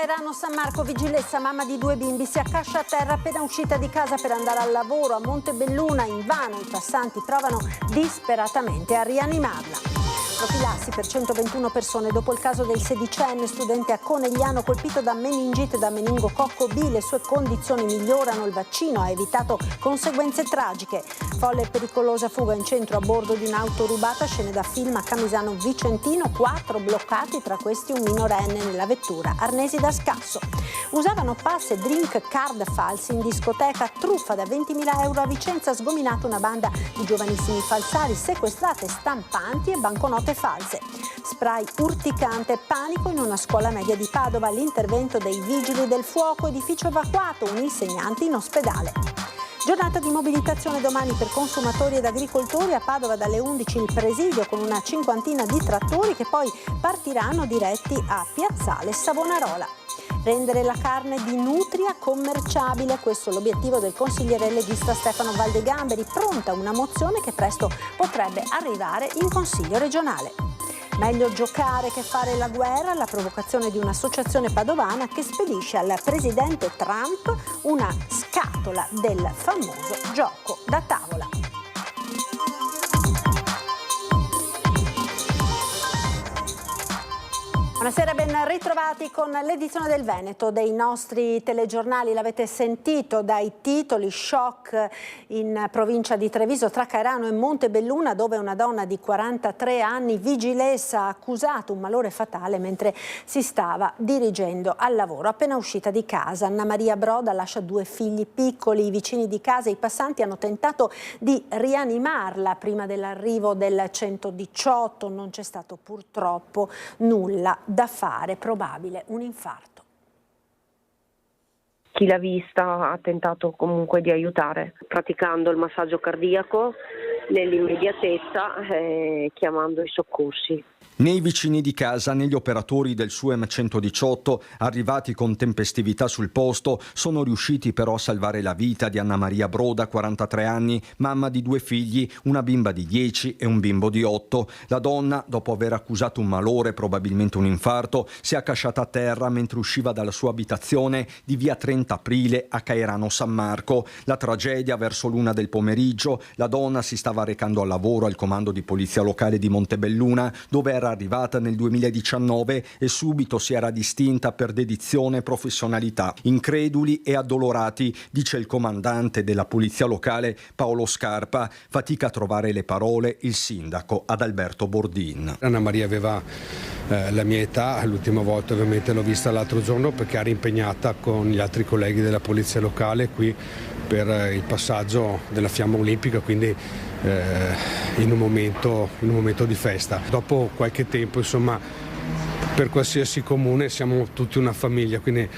Caerano San Marco, vigilessa, mamma di 2 bimbi, si accascia a terra appena uscita di casa per andare al lavoro a Montebelluna. Invano i passanti provano disperatamente a rianimarla. Profilassi per 121 persone dopo il caso del 16enne studente a Conegliano colpito da meningite da meningococco B. Le sue condizioni migliorano, il vaccino ha evitato conseguenze tragiche. Folle e pericolosa fuga in centro a bordo di un'auto rubata, scene da film a Camisano Vicentino, 4 bloccati, tra questi un minorenne nella vettura, arnesi da scasso. Usavano pass e drink card falsi in discoteca, truffa da 20.000 euro a Vicenza, sgominata una banda di giovanissimi falsari, sequestrate stampanti e banconote false. Spray urticante, panico in una scuola media di Padova, l'intervento dei vigili del fuoco, edificio evacuato, un insegnante in ospedale. Giornata di mobilitazione domani per consumatori ed agricoltori. A Padova dalle 11 il presidio con una 50ina di trattori che poi partiranno diretti a Piazzale Savonarola. Rendere la carne di nutria commerciabile, questo è l'obiettivo del consigliere leghista Stefano Valdegamberi, pronta una mozione che presto potrebbe arrivare in Consiglio regionale. Meglio giocare che fare la guerra, la provocazione di un'associazione padovana che spedisce al presidente Trump una scatola del famoso gioco da tavola. Buonasera, ben ritrovati con l'edizione del Veneto dei nostri telegiornali. L'avete sentito dai titoli: shock in provincia di Treviso tra Caerano e Montebelluna, dove una donna di 43 anni, vigilessa, ha accusato un malore fatale mentre si stava dirigendo al lavoro. Appena uscita di casa, Anna Maria Broda lascia 2 figli piccoli. I vicini di casa e i passanti hanno tentato di rianimarla prima dell'arrivo del 118. Non c'è stato purtroppo nulla da fare, probabile un infarto. Chi l'ha vista ha tentato comunque di aiutare, praticando il massaggio cardiaco nell'immediatezza, chiamando i soccorsi. Nei vicini di casa, negli operatori del SUEM 118, arrivati con tempestività sul posto, sono riusciti però a salvare la vita di Anna Maria Broda, 43 anni, mamma di 2 figli, una bimba di 10 e un bimbo di 8. La donna, dopo aver accusato un malore, probabilmente un infarto, si è accasciata a terra mentre usciva dalla sua abitazione di via 30 Aprile a Caerano San Marco. La tragedia: verso l'1 del pomeriggio, la donna si stava recando al lavoro al comando di polizia locale di Montebelluna, dove era arrivata nel 2019 e subito si era distinta per dedizione e professionalità. Increduli e addolorati, dice il comandante della polizia locale Paolo Scarpa, fatica a trovare le parole il sindaco Adalberto Bordin. Anna Maria aveva la mia età, l'ultima volta ovviamente l'ho vista l'altro giorno perché era impegnata con gli altri colleghi della polizia locale qui per il passaggio della fiamma olimpica, quindi in un momento di festa. Dopo qualche tempo, insomma, per qualsiasi comune siamo tutti una famiglia, quindi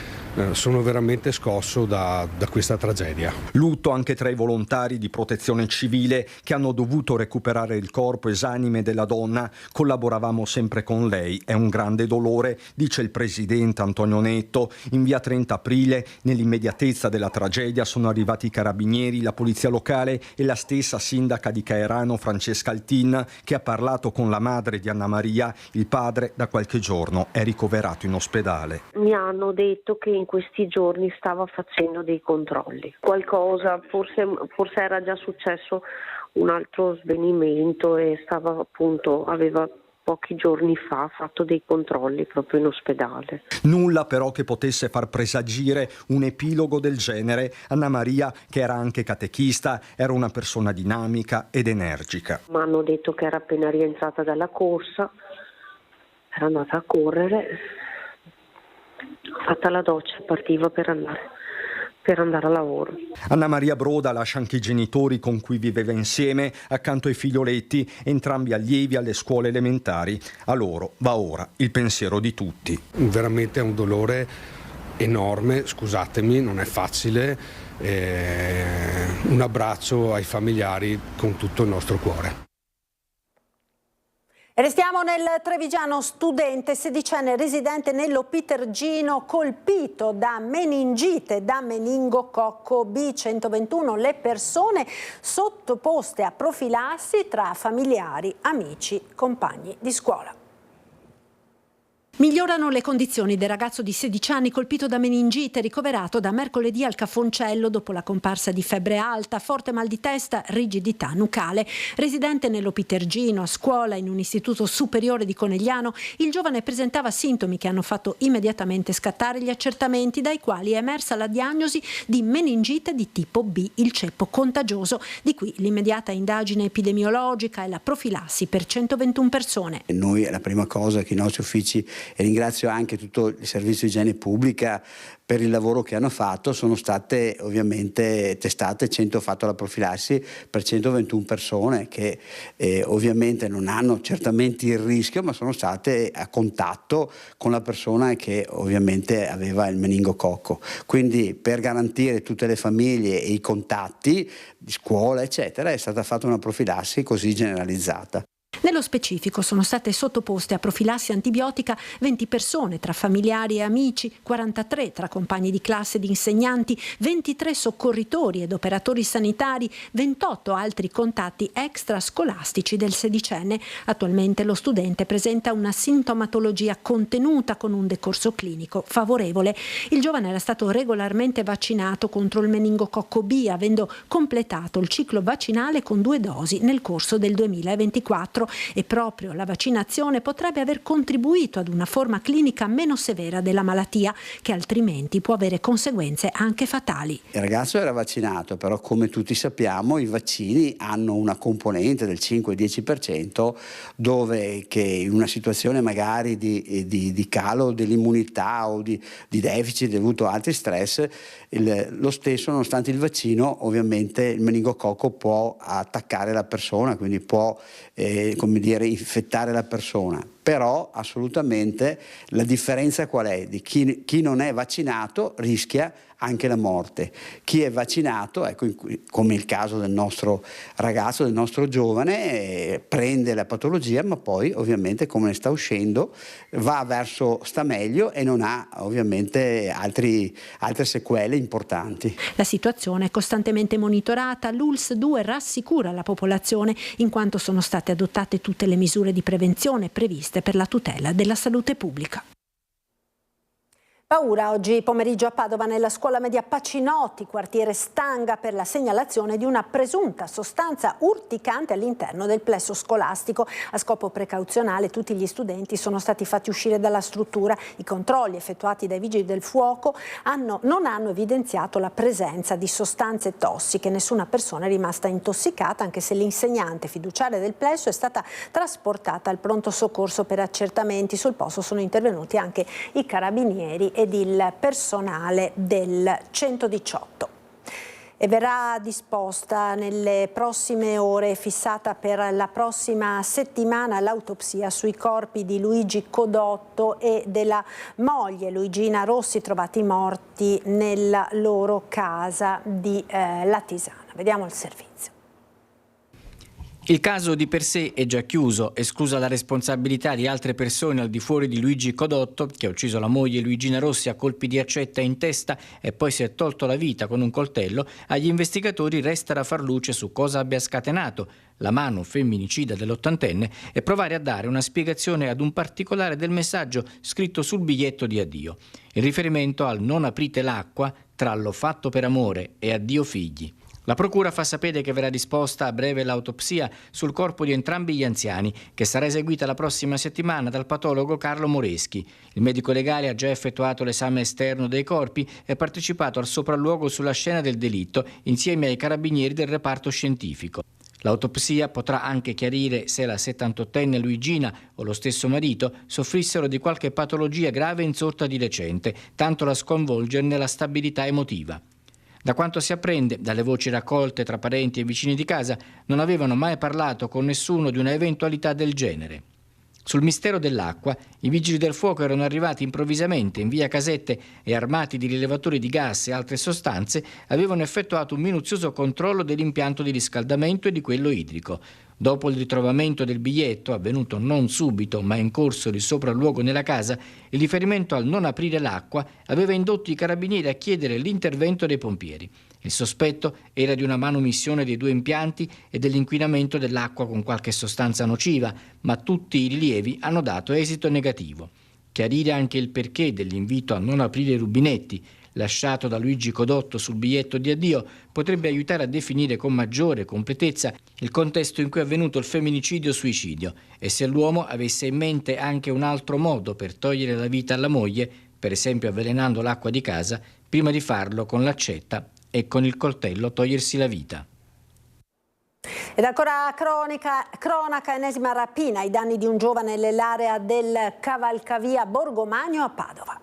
sono veramente scosso da questa tragedia. Lutto anche tra i volontari di protezione civile che hanno dovuto recuperare il corpo esanime della donna. Collaboravamo sempre con lei, è un grande dolore, dice il presidente Antonio Netto. In via 30 Aprile, nell'immediatezza della tragedia, sono arrivati i carabinieri, la polizia locale e la stessa sindaca di Caerano, Francesca Altin, che ha parlato con la madre di Anna Maria. Il padre da qualche giorno è ricoverato in ospedale. Mi hanno detto che in questi giorni stava facendo dei controlli. Qualcosa, forse era già successo un altro svenimento e aveva pochi giorni fa fatto dei controlli proprio in ospedale. Nulla però che potesse far presagire un epilogo del genere. Anna Maria, che era anche catechista, era una persona dinamica ed energica. Mi hanno detto che era appena rientrata dalla corsa, era andata a correre, fatta la doccia e partiva per andare a lavoro. Anna Maria Broda lascia anche i genitori con cui viveva insieme accanto ai figlioletti, entrambi allievi alle scuole elementari. A loro va ora il pensiero di tutti. Veramente è un dolore enorme, scusatemi, non è facile. Un abbraccio ai familiari con tutto il nostro cuore. E restiamo nel trevigiano. Studente sedicenne residente nello Pitergino colpito da meningite da meningococco B121. Le persone sottoposte a profilassi tra familiari, amici, compagni di scuola. Migliorano le condizioni del ragazzo di 16 anni colpito da meningite, ricoverato da mercoledì al Cafoncello dopo la comparsa di febbre alta, forte mal di testa, rigidità nucale. Residente nell'Opitergino, a scuola in un istituto superiore di Conegliano, il giovane presentava sintomi che hanno fatto immediatamente scattare gli accertamenti, dai quali è emersa la diagnosi di meningite di tipo B, il ceppo contagioso. Di qui l'immediata indagine epidemiologica e la profilassi per 121 persone. Noi la prima cosa che i nostri uffici, e ringrazio anche tutto il servizio igiene pubblica per il lavoro che hanno fatto, sono state ovviamente testate, fatto la profilassi per 121 persone che ovviamente non hanno certamente il rischio, ma sono state a contatto con la persona che ovviamente aveva il meningococco. Quindi per garantire tutte le famiglie e i contatti di scuola eccetera è stata fatta una profilassi così generalizzata. Nello specifico sono state sottoposte a profilassi antibiotica 20 persone tra familiari e amici, 43 tra compagni di classe ed insegnanti, 23 soccorritori ed operatori sanitari, 28 altri contatti extrascolastici del sedicenne. Attualmente lo studente presenta una sintomatologia contenuta con un decorso clinico favorevole. Il giovane era stato regolarmente vaccinato contro il meningococco B, avendo completato il ciclo vaccinale con 2 dosi nel corso del 2024. E proprio la vaccinazione potrebbe aver contribuito ad una forma clinica meno severa della malattia, che altrimenti può avere conseguenze anche fatali. Il ragazzo era vaccinato, però come tutti sappiamo i vaccini hanno una componente del 5-10% dove che in una situazione magari di calo dell'immunità o di deficit dovuto a altri stress, lo stesso, nonostante il vaccino, ovviamente il meningococco può attaccare la persona, quindi può infettare la persona. Però assolutamente la differenza qual è? Di chi non è vaccinato rischia anche la morte. Chi è vaccinato, ecco, come il caso del nostro ragazzo, del nostro giovane, prende la patologia, ma poi ovviamente come ne sta uscendo sta meglio e non ha ovviamente altre sequele importanti. La situazione è costantemente monitorata. L'ULSS 2 rassicura la popolazione in quanto sono state adottate tutte le misure di prevenzione previste per la tutela della salute pubblica. Paura oggi pomeriggio a Padova nella scuola media Pacinotti, quartiere Stanga, per la segnalazione di una presunta sostanza urticante all'interno del plesso scolastico. A scopo precauzionale tutti gli studenti sono stati fatti uscire dalla struttura. I controlli effettuati dai vigili del fuoco non hanno evidenziato la presenza di sostanze tossiche. Nessuna persona è rimasta intossicata, anche se l'insegnante fiduciaria del plesso è stata trasportata al pronto soccorso per accertamenti. Sul posto sono intervenuti anche i carabinieri ed il personale del 118. E verrà disposta nelle prossime ore, fissata per la prossima settimana, l'autopsia sui corpi di Luigi Codotto e della moglie Luigina Rossi, trovati morti nella loro casa di Latisana. Vediamo il servizio. Il caso di per sé è già chiuso, esclusa la responsabilità di altre persone al di fuori di Luigi Codotto, che ha ucciso la moglie Luigina Rossi a colpi di accetta in testa e poi si è tolto la vita con un coltello. Agli investigatori resta da far luce su cosa abbia scatenato la mano femminicida dell'80enne e provare a dare una spiegazione ad un particolare del messaggio scritto sul biglietto di addio. Il riferimento al "non aprite l'acqua" tra "l'ho fatto per amore" e "addio figli". La procura fa sapere che verrà disposta a breve l'autopsia sul corpo di entrambi gli anziani, che sarà eseguita la prossima settimana dal patologo Carlo Moreschi. Il medico legale ha già effettuato l'esame esterno dei corpi e partecipato al sopralluogo sulla scena del delitto insieme ai carabinieri del reparto scientifico. L'autopsia potrà anche chiarire se la 78enne Luigina o lo stesso marito soffrissero di qualche patologia grave insorta di recente, tanto da sconvolgerne la stabilità emotiva. Da quanto si apprende dalle voci raccolte tra parenti e vicini di casa, non avevano mai parlato con nessuno di una eventualità del genere. Sul mistero dell'acqua, i vigili del fuoco erano arrivati improvvisamente in via Casette e, armati di rilevatori di gas e altre sostanze, avevano effettuato un minuzioso controllo dell'impianto di riscaldamento e di quello idrico. Dopo il ritrovamento del biglietto, avvenuto non subito ma in corso di sopralluogo nella casa, il riferimento al "non aprire l'acqua" aveva indotto i carabinieri a chiedere l'intervento dei pompieri. Il sospetto era di una manomissione dei 2 impianti e dell'inquinamento dell'acqua con qualche sostanza nociva, ma tutti i rilievi hanno dato esito negativo. Chiarire anche il perché dell'invito a non aprire i rubinetti lasciato da Luigi Codotto sul biglietto di addio potrebbe aiutare a definire con maggiore completezza il contesto in cui è avvenuto il femminicidio-suicidio e se l'uomo avesse in mente anche un altro modo per togliere la vita alla moglie, per esempio avvelenando l'acqua di casa, prima di farlo con l'accetta e con il coltello togliersi la vita. Ed ancora cronaca, ennesima rapina ai danni di un giovane nell'area del Cavalcavia Borgomagno a Padova.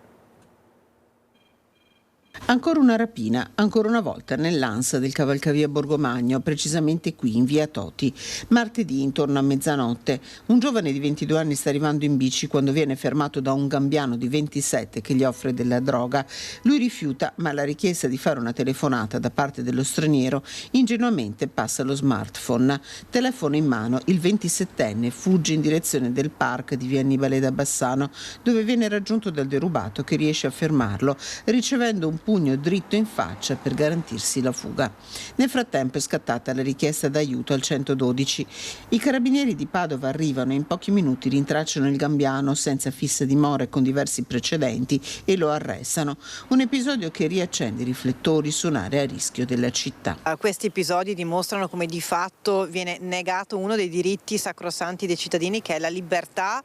Ancora una rapina, ancora una volta nell'ANSA del Cavalcavia Borgomagno, precisamente qui in via Toti. Martedì intorno a mezzanotte un giovane di 22 anni sta arrivando in bici quando viene fermato da un gambiano di 27 che gli offre della droga. Lui rifiuta, ma alla richiesta di fare una telefonata da parte dello straniero ingenuamente passa lo smartphone. Telefono in mano, il 27enne fugge in direzione del park di via Annibale da Bassano, dove viene raggiunto dal derubato che riesce a fermarlo, ricevendo un pugno dritto in faccia per garantirsi la fuga. Nel frattempo è scattata la richiesta d'aiuto al 112. I carabinieri di Padova arrivano e in pochi minuti rintracciano il gambiano senza fissa dimora e con diversi precedenti e lo arrestano. Un episodio che riaccende i riflettori su un'area a rischio della città. Questi episodi dimostrano come di fatto viene negato uno dei diritti sacrosanti dei cittadini, che è la libertà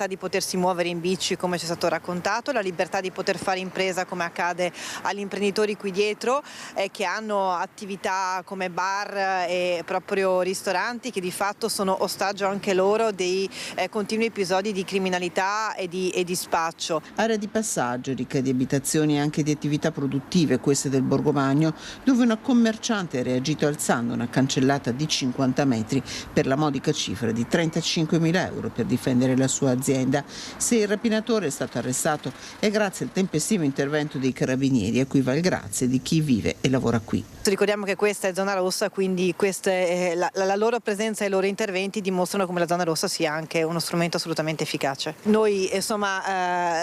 di potersi muovere in bici come ci è stato raccontato, la libertà di poter fare impresa come accade agli imprenditori qui dietro che hanno attività come bar e proprio ristoranti che di fatto sono ostaggio anche loro dei continui episodi di criminalità e di spaccio. Area di passaggio ricca di abitazioni e anche di attività produttive, queste del Borgomagno, dove una commerciante ha reagito alzando una cancellata di 50 metri per la modica cifra di 35.000 euro per difendere la sua azienda. Se il rapinatore è stato arrestato è grazie al tempestivo intervento dei carabinieri, a cui va il grazie di chi vive e lavora qui. Ricordiamo che questa è zona rossa, quindi la loro presenza e i loro interventi dimostrano come la zona rossa sia anche uno strumento assolutamente efficace. Noi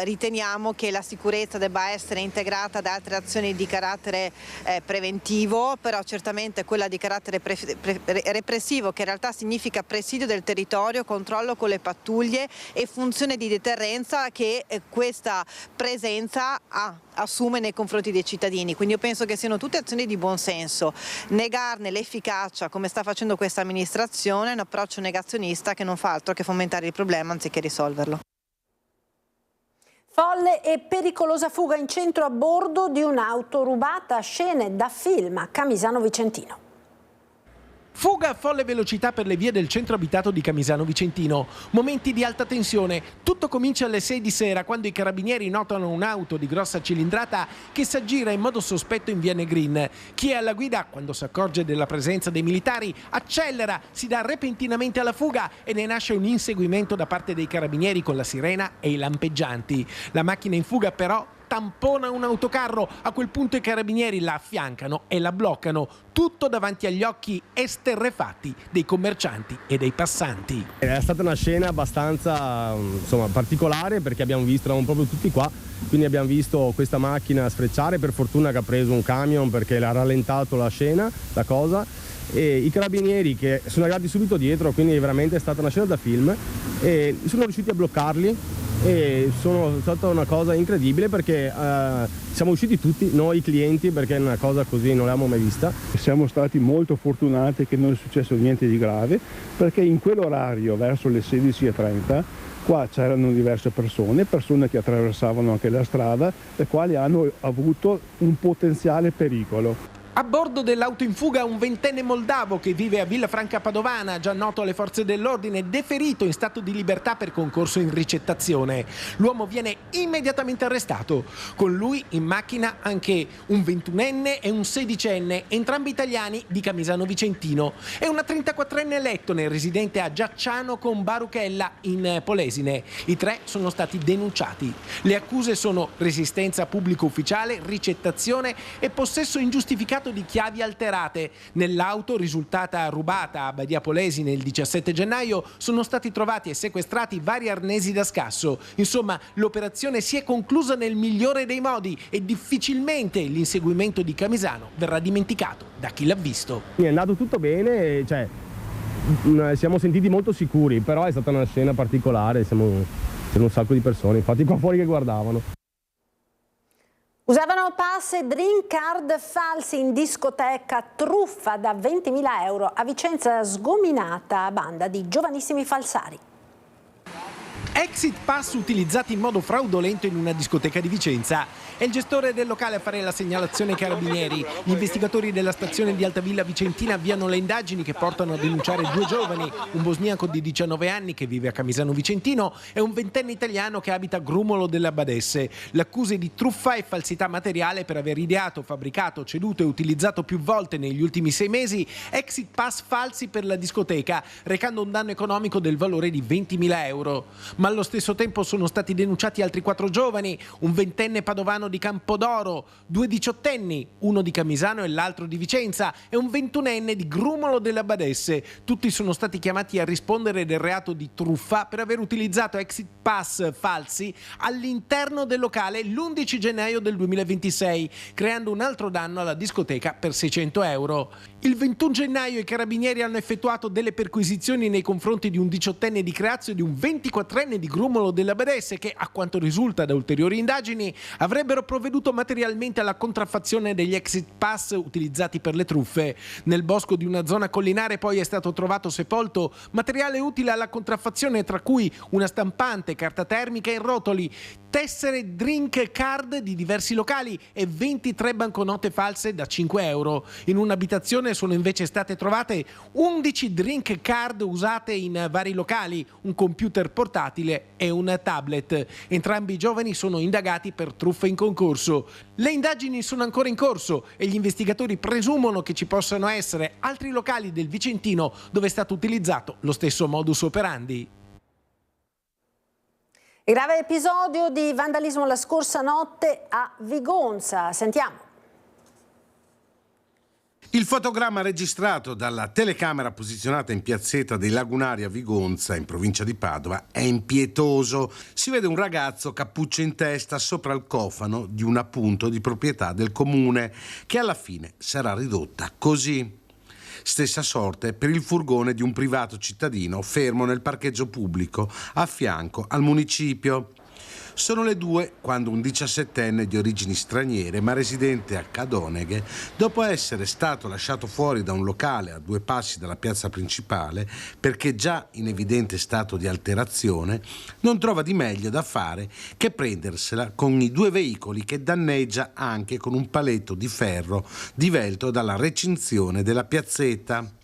riteniamo che la sicurezza debba essere integrata da altre azioni di carattere preventivo, però certamente quella di carattere repressivo, che in realtà significa presidio del territorio, controllo con le pattuglie e funzione di deterrenza che questa presenza assume nei confronti dei cittadini. Quindi io penso che siano tutte azioni di buon senso. Negarne l'efficacia, come sta facendo questa amministrazione, è un approccio negazionista che non fa altro che fomentare il problema anziché risolverlo. Folle e pericolosa fuga in centro a bordo di un'auto rubata, scene da film a Camisano Vicentino. Fuga a folle velocità per le vie del centro abitato di Camisano Vicentino. Momenti di alta tensione. Tutto comincia alle 6 di sera quando i carabinieri notano un'auto di grossa cilindrata che si aggira in modo sospetto in via Negrin. Chi è alla guida, quando si accorge della presenza dei militari, accelera, si dà repentinamente alla fuga e ne nasce un inseguimento da parte dei carabinieri con la sirena e i lampeggianti. La macchina in fuga però tampona un autocarro. A quel punto i carabinieri la affiancano e la bloccano, tutto davanti agli occhi esterrefatti dei commercianti e dei passanti. È stata una scena abbastanza particolare, perché abbiamo visto, eravamo proprio tutti qua, quindi abbiamo visto questa macchina sfrecciare, per fortuna che ha preso un camion perché l'ha rallentato la scena, la cosa, e i carabinieri che sono arrivati subito dietro, quindi veramente è stata una scena da film, e sono riusciti a bloccarli. E è stata una cosa incredibile, perché siamo usciti tutti, noi clienti, perché una cosa così non l'abbiamo mai vista. Siamo stati molto fortunati che non è successo niente di grave, perché in quell'orario, verso le 16:30, qua c'erano diverse persone che attraversavano anche la strada, le quali hanno avuto un potenziale pericolo. A bordo dell'auto in fuga un 20enne moldavo che vive a Villafranca Padovana, già noto alle forze dell'ordine, deferito in stato di libertà per concorso in ricettazione. L'uomo viene immediatamente arrestato. Con lui in macchina anche un 21enne e un 16enne, entrambi italiani di Camisano Vicentino, e una 34enne lettone residente a Giacciano con Baruchella in Polesine. I tre sono stati denunciati. Le accuse sono resistenza pubblico ufficiale, ricettazione e possesso ingiustificato di chiavi alterate. Nell'auto, risultata rubata a Badia Polesine il 17 gennaio, sono stati trovati e sequestrati vari arnesi da scasso. Insomma, l'operazione si è conclusa nel migliore dei modi e difficilmente l'inseguimento di Camisano verrà dimenticato da chi l'ha visto. È andato tutto bene, siamo sentiti molto sicuri, però è stata una scena particolare, siamo C'erano un sacco di persone, infatti qua fuori che guardavano. Usavano pass e drink card falsi in discoteca, truffa da 20.000 euro. A Vicenza sgominata banda di giovanissimi falsari. Exit pass utilizzati in modo fraudolento in una discoteca di Vicenza. È il gestore del locale a fare la segnalazione ai carabinieri. Gli investigatori della stazione di Altavilla Vicentina avviano le indagini che portano a denunciare 2 giovani, un bosniaco di 19 anni che vive a Camisano Vicentino e un 20enne italiano che abita a Grumolo delle Badesse. L'accusa è di truffa e falsità materiale per aver ideato, fabbricato, ceduto e utilizzato più volte negli ultimi 6 mesi exit pass falsi per la discoteca, recando un danno economico del valore di 20.000 euro. Ma allo stesso tempo sono stati denunciati altri 4 giovani, un 20enne padovano di Campodoro, 2 diciottenni, uno di Camisano e l'altro di Vicenza e un 21enne di Grumolo delle Badesse. Tutti sono stati chiamati a rispondere del reato di truffa per aver utilizzato exit pass falsi all'interno del locale l'11 gennaio del 2026, creando un altro danno alla discoteca per 600 euro. Il 21 gennaio i carabinieri hanno effettuato delle perquisizioni nei confronti di un diciottenne di Creazio e di un 24enne di Grumolo della Badesse che, a quanto risulta da ulteriori indagini, avrebbero provveduto materialmente alla contraffazione degli exit pass utilizzati per le truffe. Nel bosco di una zona collinare poi è stato trovato sepolto materiale utile alla contraffazione, tra cui una stampante, carta termica in rotoli, tessere drink card di diversi locali e 23 banconote false da 5 euro. In un'abitazione sono invece state trovate 11 drink card usate in vari locali, un computer portatile e un tablet. Entrambi i giovani sono indagati per truffa in concorso. Le indagini sono ancora in corso e gli investigatori presumono che ci possano essere altri locali del Vicentino dove è stato utilizzato lo stesso modus operandi. Il grave episodio di vandalismo la scorsa notte a Vigonza. Sentiamo. Il fotogramma registrato dalla telecamera posizionata in piazzetta dei Lagunari a Vigonza, in provincia di Padova, è impietoso. Si vede un ragazzo cappuccio in testa sopra il cofano di un appunto di proprietà del comune, che alla fine sarà ridotta così. Stessa sorte per il furgone di un privato cittadino fermo nel parcheggio pubblico a fianco al municipio. Sono le 2 quando un 17enne di origini straniere ma residente a Cadoneghe, dopo essere stato lasciato fuori da un locale a 2 passi dalla piazza principale perché già in evidente stato di alterazione, non trova di meglio da fare che prendersela con i 2 veicoli che danneggia anche con un paletto di ferro divelto dalla recinzione della piazzetta.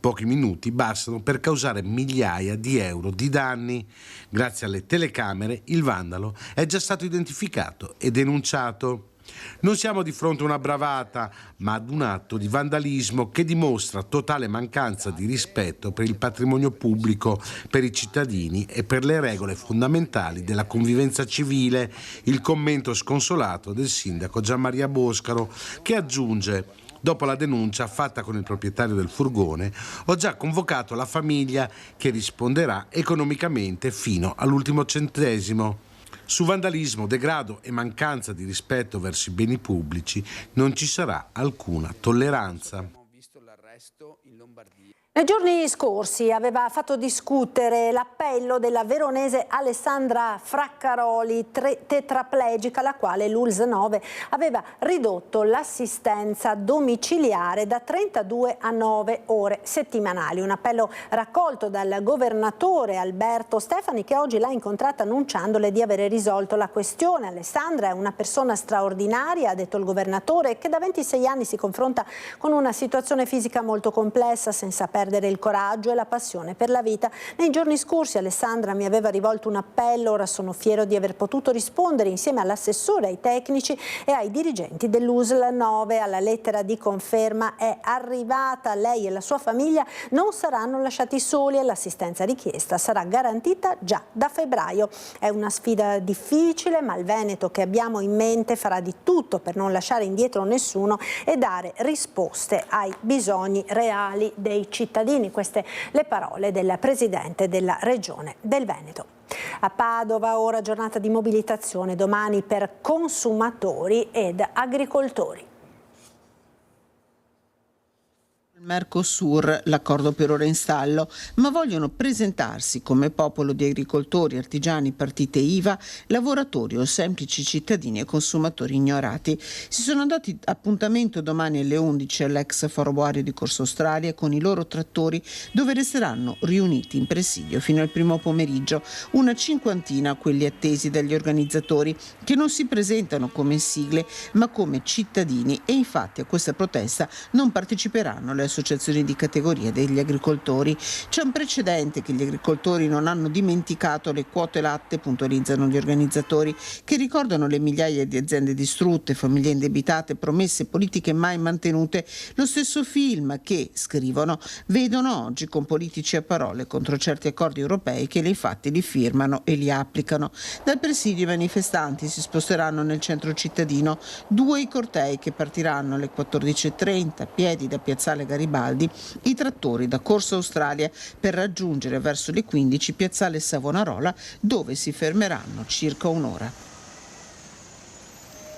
Pochi minuti bastano per causare migliaia di euro di danni. Grazie alle telecamere il vandalo è già stato identificato e denunciato. Non siamo di fronte a una bravata, ma ad un atto di vandalismo che dimostra totale mancanza di rispetto per il patrimonio pubblico, per i cittadini e per le regole fondamentali della convivenza civile. Il commento sconsolato del sindaco Gianmaria Boscaro, che aggiunge: dopo la denuncia fatta con il proprietario del furgone, ho già convocato la famiglia che risponderà economicamente fino all'ultimo centesimo. Su vandalismo, degrado e mancanza di rispetto verso i beni pubblici non ci sarà alcuna tolleranza. Nei giorni scorsi aveva fatto discutere l'appello della veronese Alessandra Fraccaroli, tetraplegica, la quale l'ULSS 9 aveva ridotto l'assistenza domiciliare da 32 a 9 ore settimanali. Un appello raccolto dal governatore Alberto Stefani, che oggi l'ha incontrata annunciandole di avere risolto la questione. Alessandra è una persona straordinaria, ha detto il governatore, che da 26 anni si confronta con una situazione fisica molto complessa senza perdere il coraggio e la passione per la vita. Nei giorni scorsi Alessandra mi aveva rivolto un appello, ora sono fiero di aver potuto rispondere insieme all'assessore, ai tecnici e ai dirigenti dell'USL 9. Alla lettera di conferma è arrivata, lei e la sua famiglia non saranno lasciati soli e l'assistenza richiesta sarà garantita già da febbraio. È una sfida difficile, ma il Veneto che abbiamo in mente farà di tutto per non lasciare indietro nessuno e dare risposte ai bisogni reali dei cittadini. Queste le parole del presidente della Regione del Veneto. A Padova ora giornata di mobilitazione domani per consumatori ed agricoltori. Mercosur, l'accordo per ora in stallo, ma vogliono presentarsi come popolo di agricoltori, artigiani, partite IVA, lavoratori o semplici cittadini e consumatori ignorati. Si sono dati appuntamento domani alle 11 all'ex ferroviario di Corso Australia con i loro trattori, dove resteranno riuniti in presidio fino al primo pomeriggio, una cinquantina quelli attesi dagli organizzatori, che non si presentano come sigle ma come cittadini, e infatti a questa protesta non parteciperanno le associazioni di categoria degli agricoltori. C'è un precedente che gli agricoltori non hanno dimenticato le quote latte, puntualizzano gli organizzatori, che ricordano le migliaia di aziende distrutte, famiglie indebitate, promesse politiche mai mantenute, lo stesso film che, scrivono, vedono oggi con politici a parole contro certi accordi europei che nei fatti li firmano e li applicano. Dal presidio i manifestanti si sposteranno nel centro cittadino, 2 i cortei che partiranno alle 14.30 a piedi da Piazzale Garibaldi, i trattori da Corso Australia per raggiungere verso le 15 Piazzale Savonarola, dove si fermeranno circa un'ora.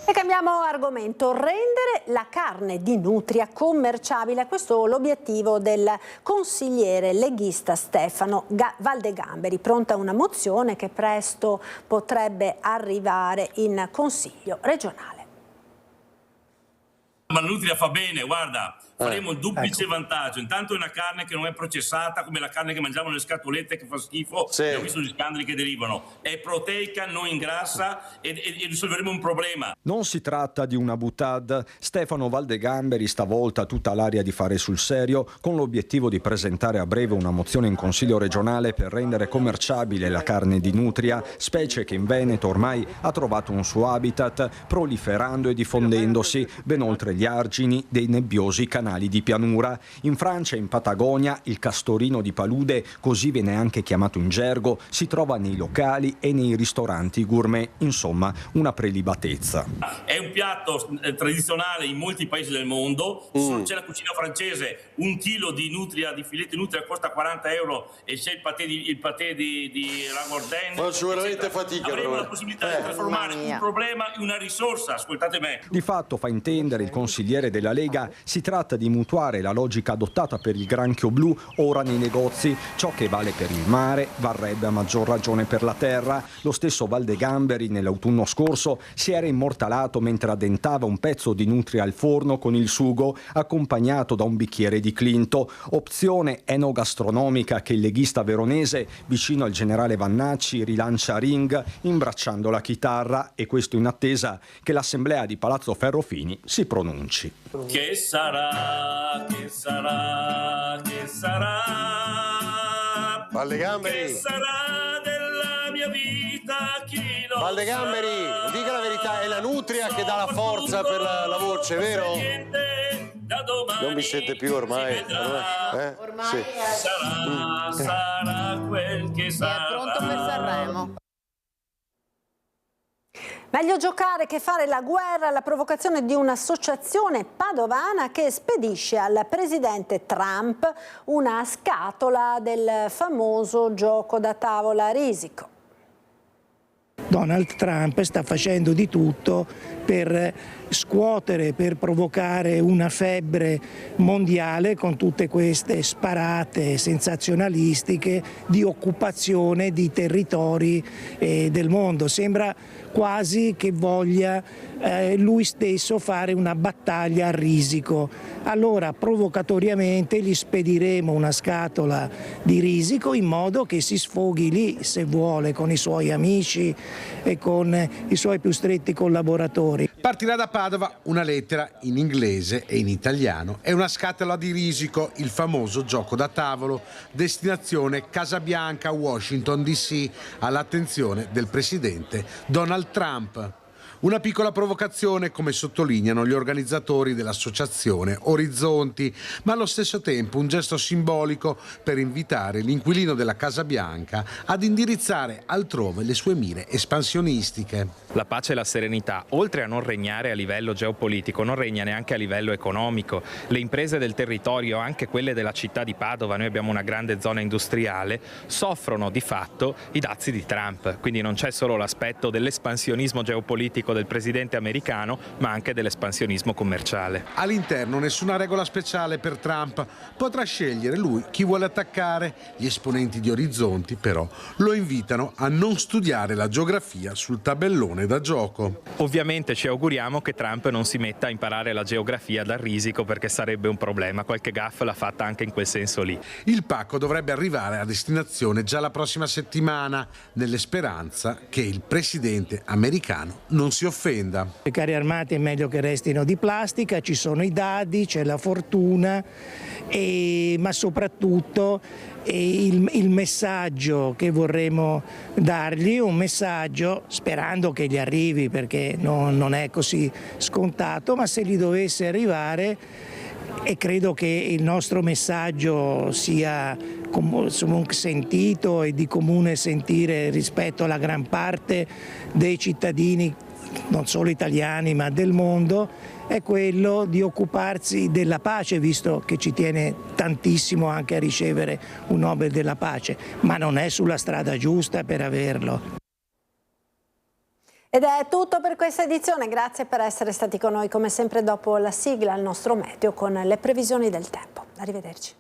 E cambiamo argomento: rendere la carne di nutria commerciabile. Questo è l'obiettivo del consigliere leghista Stefano Valdegamberi. Pronta una mozione che presto potrebbe arrivare in Consiglio regionale. Ma la nutria fa bene, guarda, faremo il duplice vantaggio. Intanto è una carne che non è processata come la carne che mangiamo nelle scatolette, che fa schifo, sì. Ho visto gli scandali che derivano. È proteica, non ingrassa e risolveremo un problema. Non si tratta di una boutade. Stefano Valdegamberi stavolta ha tutta l'aria di fare sul serio, con l'obiettivo di presentare a breve una mozione in Consiglio regionale per rendere commerciabile la carne di nutria, specie che in Veneto ormai ha trovato un suo habitat, proliferando e diffondendosi ben oltre gli argini dei nebbiosi canali di pianura. In Francia e in Patagonia il castorino di palude, così viene anche chiamato in gergo, si trova nei locali e nei ristoranti gourmet, insomma una prelibatezza. È un piatto tradizionale in molti paesi del mondo, c'è la cucina francese, 1 chilo di nutria, di filetto di nutria costa 40 euro e c'è il patè di ragordin. Faccio veramente fatica. Avremo la possibilità di trasformare un problema in una risorsa, ascoltate me. Di fatto, fa intendere il consigliere della Lega, si tratta di mutuare la logica adottata per il granchio blu ora nei negozi. Ciò che vale per il mare varrebbe a maggior ragione per la terra. Lo stesso Valdegamberi nell'autunno scorso si era immortalato mentre addentava un pezzo di nutria al forno con il sugo, accompagnato da un bicchiere di Clinto, opzione enogastronomica che il leghista veronese, vicino al generale Vannacci, rilancia a Ring imbracciando la chitarra, e questo in attesa che l'assemblea di Palazzo Ferrofini si pronunci. Che sarà, che sarà, che sarà, Valdegamberi. Che sarà della mia vita, chi lo Valdegamberi, dica la verità, è la nutria che dà la forza per la voce, vero? Non mi sente più ormai. Ormai sì. Sarà quel che sarà. È pronto per Sanremo. Meglio giocare che fare la guerra, la provocazione di un'associazione padovana che spedisce al presidente Trump una scatola del famoso gioco da tavola Risico. Donald Trump sta facendo di tutto per scuotere, per provocare una febbre mondiale con tutte queste sparate sensazionalistiche di occupazione di territori del mondo. Sembra quasi che voglia lui stesso fare una battaglia a risico. Allora provocatoriamente gli spediremo una scatola di risico in modo che si sfoghi lì, se vuole, con i suoi amici e con i suoi più stretti collaboratori. Partirà da Padova una lettera in inglese e in italiano e una scatola di risico, il famoso gioco da tavolo, destinazione Casa Bianca, Washington DC, all'attenzione del presidente Donald Trump. Una piccola provocazione, come sottolineano gli organizzatori dell'associazione Orizzonti, ma allo stesso tempo un gesto simbolico per invitare l'inquilino della Casa Bianca ad indirizzare altrove le sue mire espansionistiche. La pace e la serenità, oltre a non regnare a livello geopolitico, non regna neanche a livello economico. Le imprese del territorio, anche quelle della città di Padova, noi abbiamo una grande zona industriale, soffrono di fatto i dazi di Trump. Quindi non c'è solo l'aspetto dell'espansionismo geopolitico politico del presidente americano, ma anche dell'espansionismo commerciale. All'interno nessuna regola speciale per Trump, potrà scegliere lui chi vuole attaccare. Gli esponenti di Orizzonti però lo invitano a non studiare la geografia sul tabellone da gioco. Ovviamente ci auguriamo che Trump non si metta a imparare la geografia dal risico, perché sarebbe un problema. Qualche gaffe l'ha fatta anche in quel senso lì. Il pacco dovrebbe arrivare a destinazione già la prossima settimana, nelle speranza che il presidente americano non si offenda. I carri armati è meglio che restino di plastica, ci sono i dadi, c'è la fortuna, ma soprattutto il messaggio che vorremmo dargli, un messaggio sperando che gli arrivi, perché non è così scontato, ma se gli dovesse arrivare, e credo che il nostro messaggio sia sentito e di comune sentire rispetto alla gran parte dei cittadini, non solo italiani ma del mondo, è quello di occuparsi della pace, visto che ci tiene tantissimo anche a ricevere un Nobel della pace, ma non è sulla strada giusta per averlo. Ed è tutto per questa edizione, grazie per essere stati con noi, come sempre dopo la sigla il nostro meteo con le previsioni del tempo. Arrivederci.